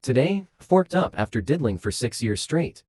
Today, forked up after diddling for 6 years straight.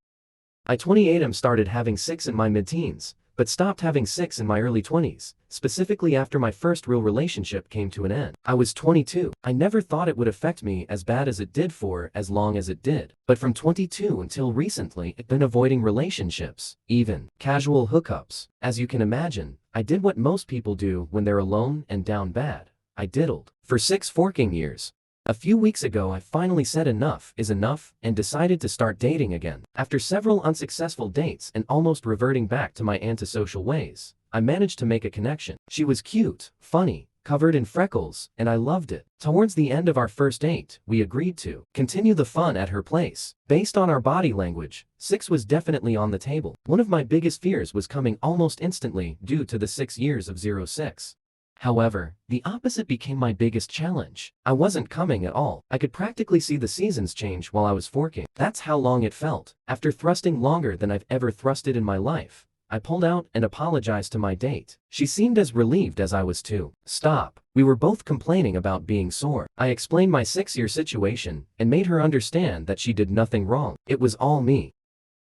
I 28 started having sex in my mid-teens, but stopped having sex in my early 20s, specifically after my first real relationship came to an end. I was 22. I never thought it would affect me as bad as it did for as long as it did. But from 22 until recently, I've been avoiding relationships, even casual hookups. As you can imagine, I did what most people do when they're alone and down bad. I diddled. For 6 forking years. A few weeks ago I finally said enough is enough and decided to start dating again. After several unsuccessful dates and almost reverting back to my antisocial ways, I managed to make a connection. She was cute, funny, covered in freckles, and I loved it. Towards the end of our first date, we agreed to continue the fun at her place. Based on our body language, sex was definitely on the table. One of my biggest fears was coming almost instantly due to the 6 years of zero sex. However, the opposite became my biggest challenge. I wasn't coming at all. I could practically see the seasons change while I was forking. That's how long it felt. After thrusting longer than I've ever thrusted in my life, I pulled out and apologized to my date. She seemed as relieved as I was too. Stop. We were both complaining about being sore. I explained my 6-year situation and made her understand that she did nothing wrong. It was all me.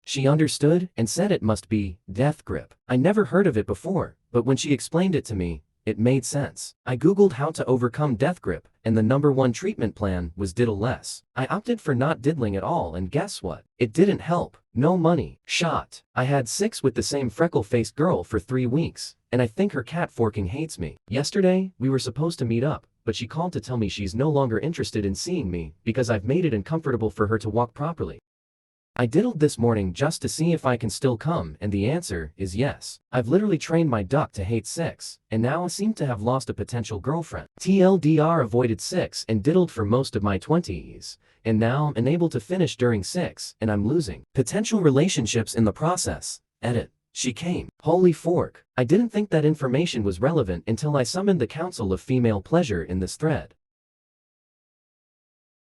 She understood and said it must be death grip. I never heard of it before, but when she explained it to me, it made sense. I googled how to overcome death grip, and the #1 treatment plan was diddle less. I opted for not diddling at all, and guess what? It didn't help. No money. Shot. I had sex with the same freckle-faced girl for 3 weeks, and I think her cat forking hates me. Yesterday, we were supposed to meet up, but she called to tell me she's no longer interested in seeing me because I've made it uncomfortable for her to walk properly. I diddled this morning just to see if I can still come, and the answer is yes. I've literally trained my duck to hate sex, and now I seem to have lost a potential girlfriend. TLDR avoided sex and diddled for most of my 20s, and now I'm unable to finish during sex, and I'm losing potential relationships in the process. Edit. She came. Holy fork. I didn't think that information was relevant until I summoned the Council of Female Pleasure in this thread.